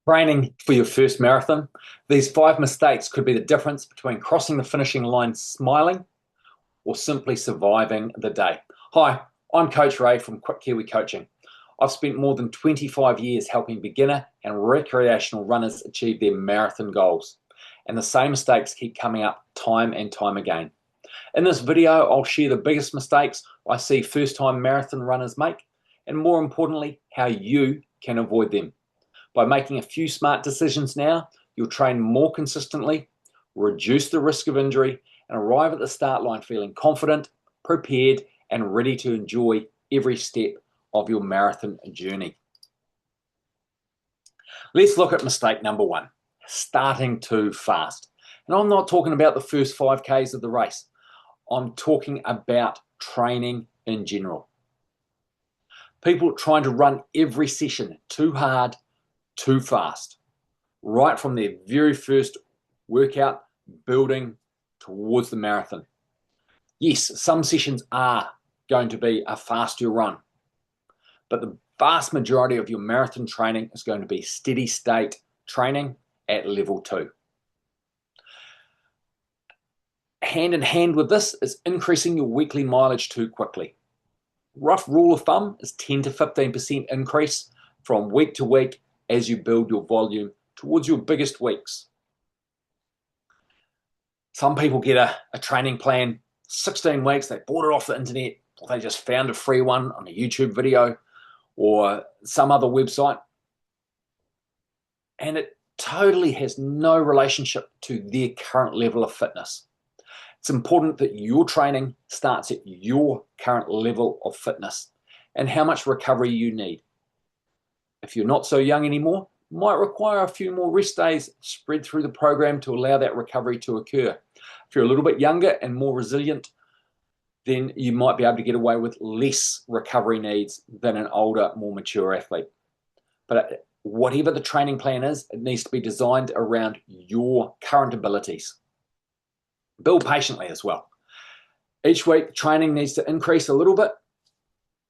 Training for your first marathon. These 5 mistakes could be the difference between crossing the finishing line smiling or simply surviving the day. Hi, I'm Coach Ray from Quick Kiwi Coaching. I've spent more than 25 years helping beginner and recreational runners achieve their marathon goals. And the same mistakes keep coming up time and time again. In this video, I'll share the biggest mistakes I see first-time marathon runners make, and more importantly, how you can avoid them. By making a few smart decisions now, you'll train more consistently, reduce the risk of injury, and arrive at the start line feeling confident, prepared, and ready to enjoy every step of your marathon journey. Let's look at mistake number 1, starting too fast. And I'm not talking about the first 5Ks of the race. I'm talking about training in general. People trying to run every session too hard, too fast, right from their very first workout, building towards the marathon. Yes, some sessions are going to be a faster run, but the vast majority of your marathon training is going to be steady state training at level 2. Hand in hand with this is increasing your weekly mileage too quickly. Rough rule of thumb is 10 to 15% increase from week to week as you build your volume towards your biggest weeks. Some people get a training plan, 16 weeks, they bought it off the internet, or they just found a free one on a YouTube video or some other website, and it totally has no relationship to their current level of fitness. It's important that your training starts at your current level of fitness and how much recovery you need. If you're not so young anymore, you might require a few more rest days spread through the program to allow that recovery to occur. If you're a little bit younger and more resilient, then you might be able to get away with less recovery needs than an older, more mature athlete. But whatever the training plan is, it needs to be designed around your current abilities. Build patiently as well. Each week, training needs to increase a little bit,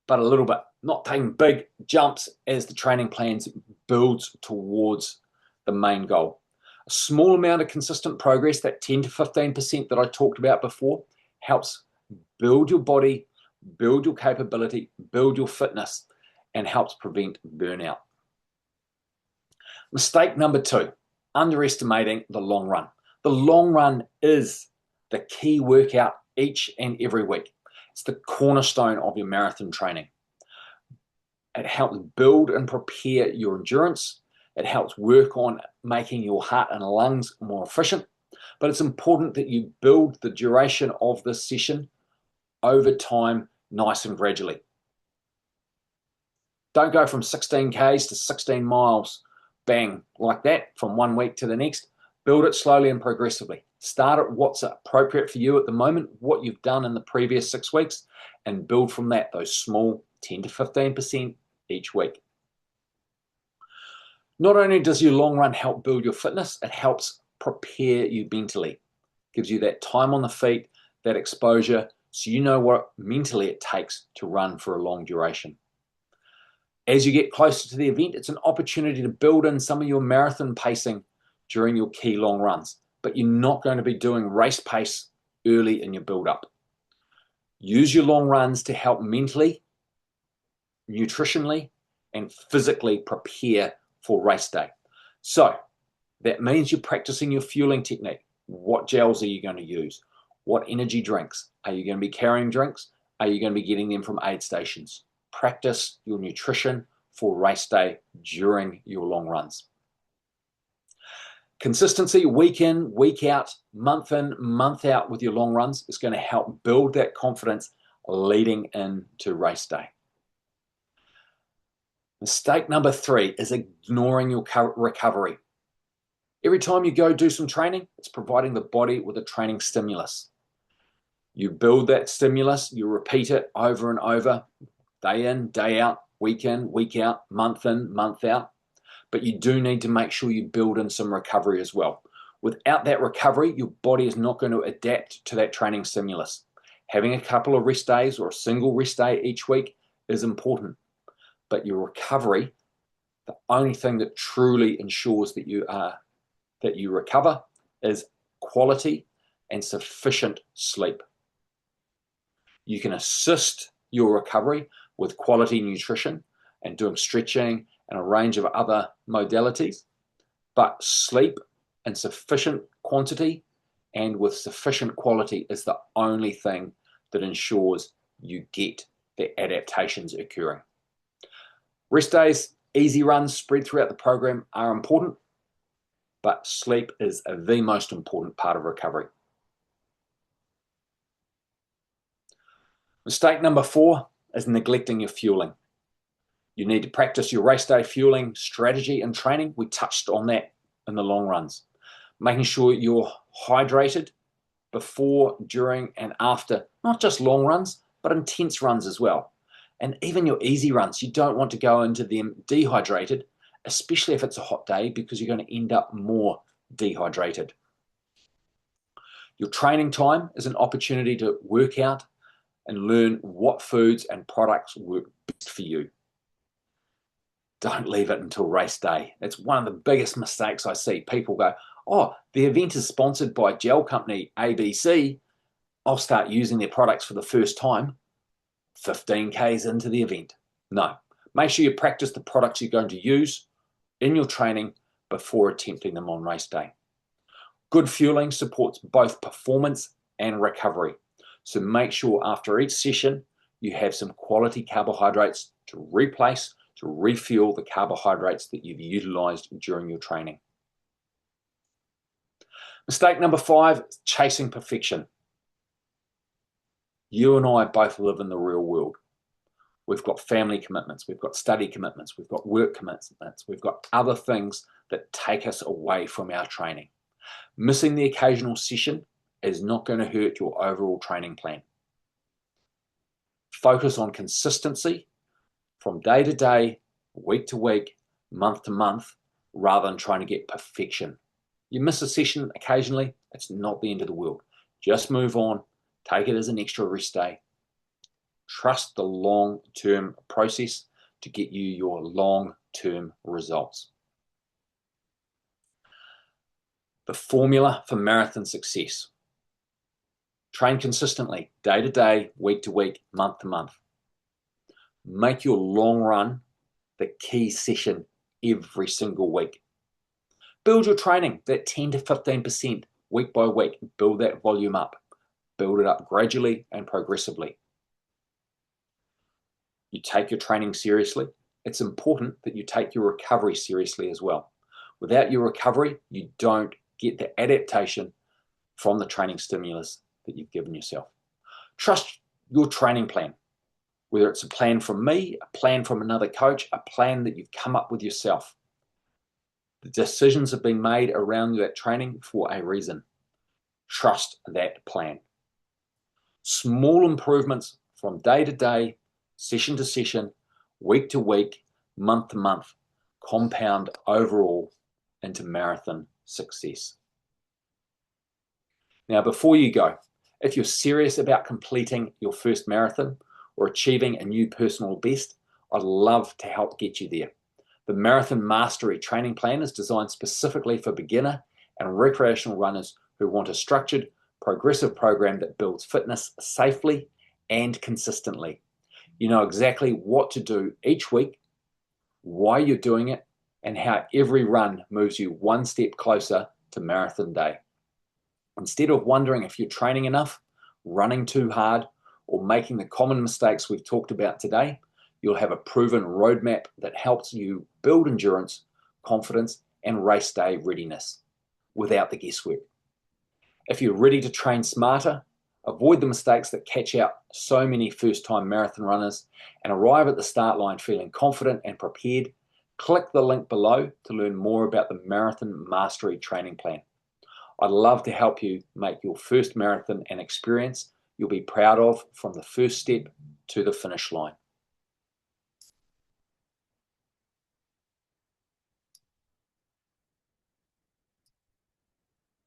but a little bit, not taking big jumps as the training plans builds towards the main goal. A small amount of consistent progress, that 10 to 15% that I talked about before, helps build your body, build your capability, build your fitness, and helps prevent burnout. Mistake number 2, underestimating the long run. The long run is the key workout each and every week. It's the cornerstone of your marathon training. It helps build and prepare your endurance. It helps work on making your heart and lungs more efficient. But it's important that you build the duration of this session over time, nice and gradually. Don't go from 16 Ks to 16 miles, bang, like that, from one week to the next. Build it slowly and progressively. Start at what's appropriate for you at the moment, what you've done in the previous 6 weeks, and build from that, those small 10 to 15% each week. Not only does your long run help build your fitness, it helps prepare you mentally. Gives you that time on the feet, that exposure, so you know what mentally it takes to run for a long duration. As you get closer to the event, it's an opportunity to build in some of your marathon pacing during your key long runs, but you're not going to be doing race pace early in your build-up. Use your long runs to help mentally, nutritionally, and physically prepare for race day. So that means you're practicing your fueling technique. What gels are you going to use? What energy drinks? Are you going to be carrying drinks? Are you going to be getting them from aid stations? Practice your nutrition for race day during your long runs. Consistency, week in, week out, month in, month out with your long runs is going to help build that confidence leading into race day. Mistake number 3 is ignoring your recovery. Every time you go do some training, it's providing the body with a training stimulus. You build that stimulus, you repeat it over and over, day in, day out, week in, week out, month in, month out. But you do need to make sure you build in some recovery as well. Without that recovery, your body is not going to adapt to that training stimulus. Having a couple of rest days or a single rest day each week is important. But your recovery, The only thing that truly ensures that you recover is quality and sufficient sleep. You can assist your recovery with quality nutrition and doing stretching and a range of other modalities, but sleep in sufficient quantity and with sufficient quality is the only thing that ensures you get the adaptations occurring. Rest days, easy runs spread throughout the program are important, but sleep is the most important part of recovery. Mistake number 4 is neglecting your fueling. You need to practice your race day fueling strategy and training. We touched on that in the long runs. Making sure you're hydrated before, during, and after, not just long runs, but intense runs as well. And even your easy runs, you don't want to go into them dehydrated, especially if it's a hot day, because you're going to end up more dehydrated. Your training time is an opportunity to work out and learn what foods and products work best for you. Don't leave it until race day. It's one of the biggest mistakes I see. People go, oh, the event is sponsored by gel company ABC. I'll start using their products for the first time 15 Ks into the event. No, make sure you practice the products you're going to use in your training before attempting them on race day. Good fueling supports both performance and recovery. So make sure after each session, you have some quality carbohydrates to replace, to refuel the carbohydrates that you've utilized during your training. Mistake number 5, chasing perfection. You and I both live in the real world. We've got family commitments, we've got study commitments, we've got work commitments, we've got other things that take us away from our training. Missing the occasional session is not going to hurt your overall training plan. Focus on consistency from day to day, week to week, month to month, rather than trying to get perfection. You miss a session occasionally, it's not the end of the world. Just move on, take it as an extra rest day. Trust the long-term process to get you your long-term results. The formula for marathon success. Train consistently, day to day, week to week, month to month. Make your long run the key session every single week. Build your training, that 10 to 15% week by week. Build that volume up. Build it up gradually and progressively. You take your training seriously. It's important that you take your recovery seriously as well. Without your recovery, you don't get the adaptation from the training stimulus that you've given yourself. Trust your training plan, whether it's a plan from me, a plan from another coach, a plan that you've come up with yourself. The decisions have been made around that training for a reason. Trust that plan. Small improvements from day to day, session to session, week to week, month to month, compound overall into marathon success. Now, before you go, if you're serious about completing your first marathon or achieving a new personal best, I'd love to help get you there. The Marathon Mastery Training Plan is designed specifically for beginner and recreational runners who want a structured, progressive program that builds fitness safely and consistently. You know exactly what to do each week, why you're doing it, and how every run moves you one step closer to marathon day. Instead of wondering if you're training enough, running too hard, or making the common mistakes we've talked about today, you'll have a proven roadmap that helps you build endurance, confidence, and race day readiness without the guesswork. If you're ready to train smarter, avoid the mistakes that catch out so many first-time marathon runners, and arrive at the start line feeling confident and prepared, click the link below to learn more about the Marathon Mastery Training Plan. I'd love to help you make your first marathon an experience you'll be proud of from the first step to the finish line.